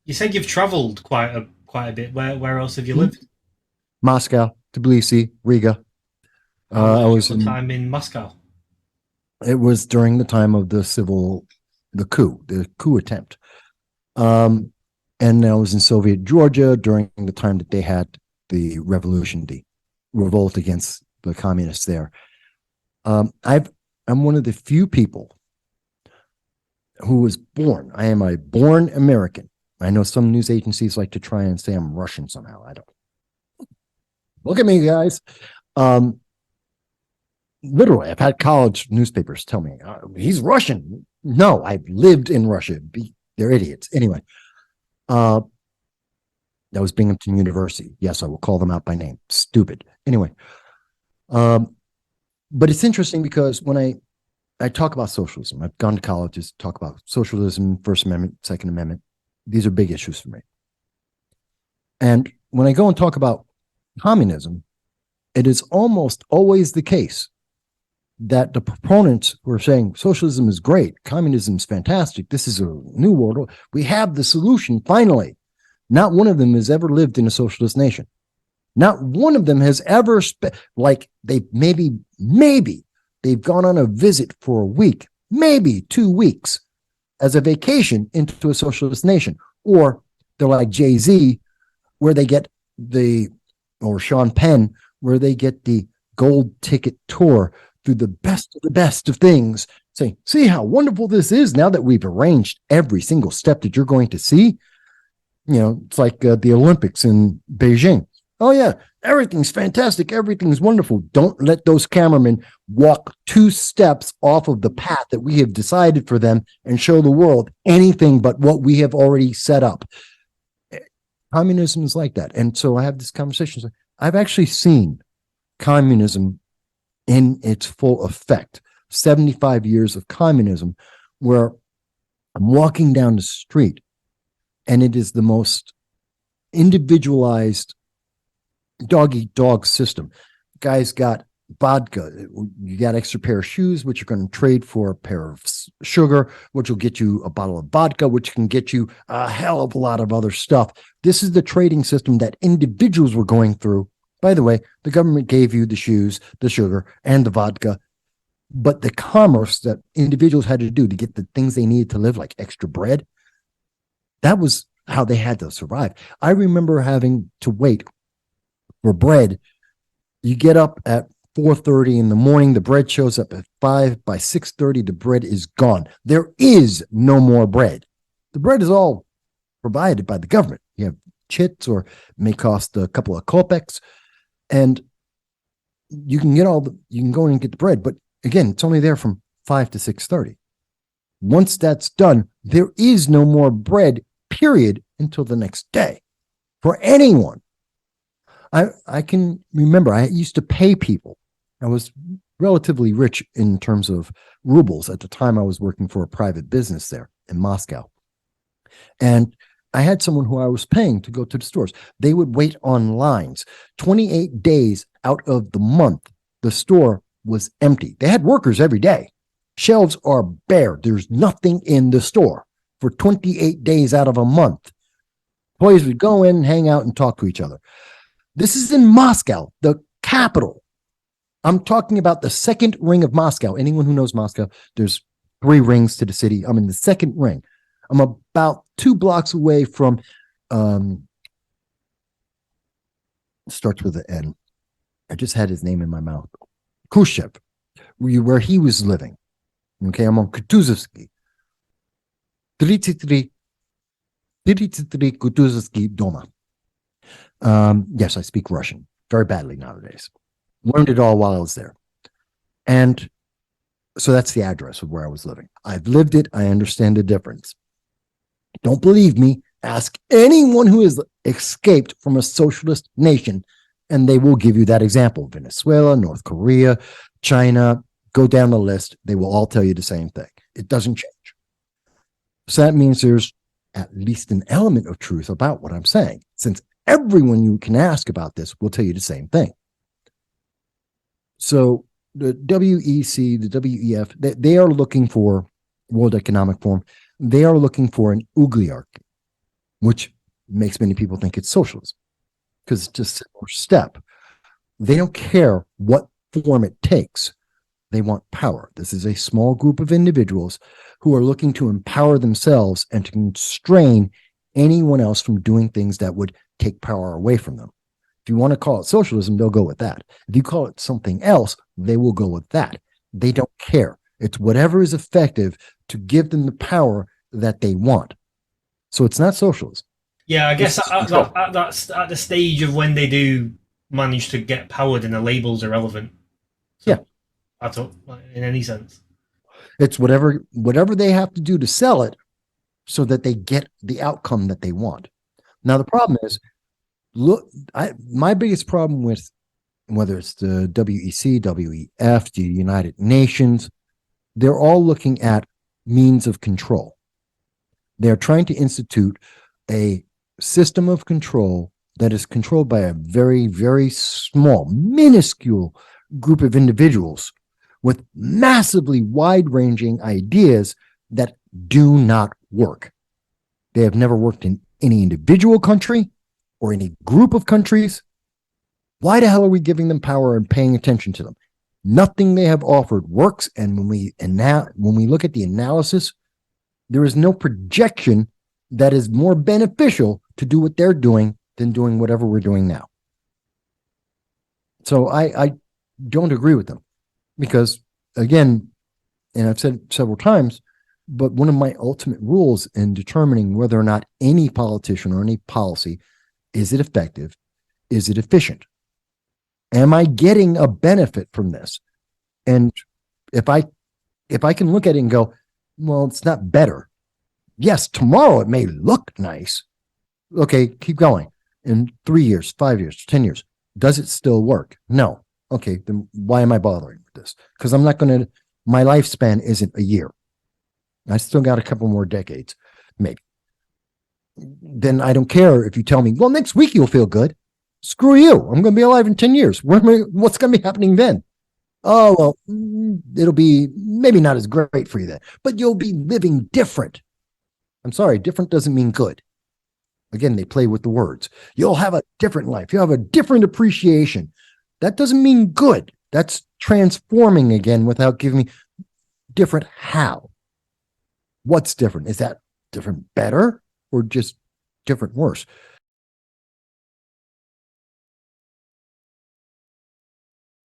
You said you've travelled quite a bit. Where else have you Mhm. lived? Moscow, Tbilisi, Riga. How I was was your in. time in Moscow? It was during the time of the coup attempt. Um, and I was in Soviet Georgia during the time that they had the revolution, the revolt against the communists there. I'm one of the few people who was born. I am a born American. I know some news agencies like to try and say I'm Russian somehow. I don't. Look at me, guys. Um, Literally, I've had college newspapers tell me he's Russian. No, I've lived in Russia. They're idiots. Anyway, uh, that was Binghamton University. Yes, I will call them out by name. Stupid. Anyway, um, but it's interesting because when I talk about socialism, I've gone to colleges to talk about socialism, First Amendment, Second Amendment. These are big issues for me. And when I go and talk about communism, it is almost always the case that the proponents who are saying socialism is great, communism is fantastic, this is a new world, we have the solution finally. Not one of them has ever lived in a socialist nation. Not one of them has ever like they maybe they've gone on a visit for a week, maybe 2 weeks as a vacation into a socialist nation, or they're like Jay-Z, where they get the or Sean Penn, where they get the gold ticket tour through the best of things, saying, see how wonderful this is now that we've arranged every single step that you're going to see. It's like the Olympics in Beijing. Oh, yeah, everything's fantastic. Everything's wonderful. Don't let those cameramen walk 2 steps off of the path that we have decided for them and show the world anything but what we have already set up. Communism is like that. And so I have this conversation. I've actually seen communism in its full effect. 75 years of communism, where I'm walking down the street and it is the most individualized dog eat dog system. Guys got vodka. You got extra pair of shoes, which you're going to trade for a pair of sugar, which will get you a bottle of vodka, which can get you a hell of a lot of other stuff. This is the trading system that individuals were going through. By the way, the government gave you the shoes, the sugar, and the vodka, but the commerce that individuals had to do to get the things they needed to live, like extra bread, that was how they had to survive. I remember having to wait for bread. You get up at 4:30 in the morning, the bread shows up at 5. By 6:30, the bread is gone. There is no more bread. The bread is all provided by the government. You have chits, or it may cost a couple of kopecks, and you can go in and get the bread. But again, it's only there from 5 to 6:30. Once that's done, there is no more bread, period, until the next day for anyone. I can remember I used to pay people. I was relatively rich in terms of rubles at the time. I was working for a private business there in Moscow. And I had someone who I was paying to go to the stores. They would wait on lines. 28 days out of the month, the store was empty. They had workers every day. Shelves are bare. There's nothing in the store for 28 days out of a month. Employees would go in, hang out, and talk to each other. This is in Moscow, the capital. I'm talking about the second ring of Moscow. Anyone who knows Moscow, there's 3 rings to the city. I'm in the second ring. I'm about 2 blocks away from, starts with an N. I just had his name in my mouth. Khrushchev, where he was living. Okay, I'm on Kutuzovsky. 33 Kutuzovsky Doma. Yes, I speak Russian very badly nowadays. Learned it all while I was there. And so that's the address of where I was living. I've lived it. I understand the difference. Don't believe me? Ask anyone who has escaped from a socialist nation, and they will give you that example. Venezuela, North Korea, China, go down the list. They will all tell you the same thing. It doesn't change. So that means there's at least an element of truth about what I'm saying, since everyone you can ask about this will tell you the same thing. So the WEC, the WEF, they are looking for World Economic Forum. They are looking for an oligarchy. which makes many people think it's socialism because it's just a similar step. They don't care what form it takes. They want power. This is a small group of individuals who are looking to empower themselves and to constrain anyone else from doing things that would take power away from them. If you want to call it socialism, they'll go with that. If you call it something else, they will go with that. They don't care. It's whatever is effective to give them the power that they want. So it's not socialism. Yeah, I guess It's at control. the stage of when they do manage to get power, then the label's irrelevant. So, Yeah. at all, in any sense. It's whatever they have to do to sell it so that they get the outcome that they want. Now, the problem is, look, my biggest problem with whether it's the WEC, WEF, the United Nations, they're all looking at means of control. They're trying to institute a system of control that is controlled by a very, very small, minuscule group of individuals with massively wide-ranging ideas that do not work. They have never worked in any individual country or any group of countries. Why the hell are we giving them power and paying attention to them? Nothing they have offered works, and when we look at the analysis, there is no projection that is more beneficial to do what they're doing than doing whatever we're doing now. So I don't agree with them because, again, and I've said it several times, but one of my ultimate rules in determining whether or not any politician or any policy, is it effective? Is it efficient? Am I getting a benefit from this? And if I can look at it and go, well, it's not better. Yes, tomorrow it may look nice. Okay, keep going. In 3 years, 5 years, 10 years, does it still work? No. Okay, then why am I bothering with this? Because I'm not going to, my lifespan isn't a year. I still got a couple more decades, maybe. Then I don't care if you tell me, well, next week you'll feel good. Screw you. I'm going to be alive in 10 years. What's going to be happening then? Oh, well, it'll be maybe not as great for you then, but you'll be living different. I'm sorry, different doesn't mean good. Again, they play with the words. You'll have a different life. You'll have a different appreciation. That doesn't mean good. That's transforming again without giving me different how. What's different? Is that different better or just different worse?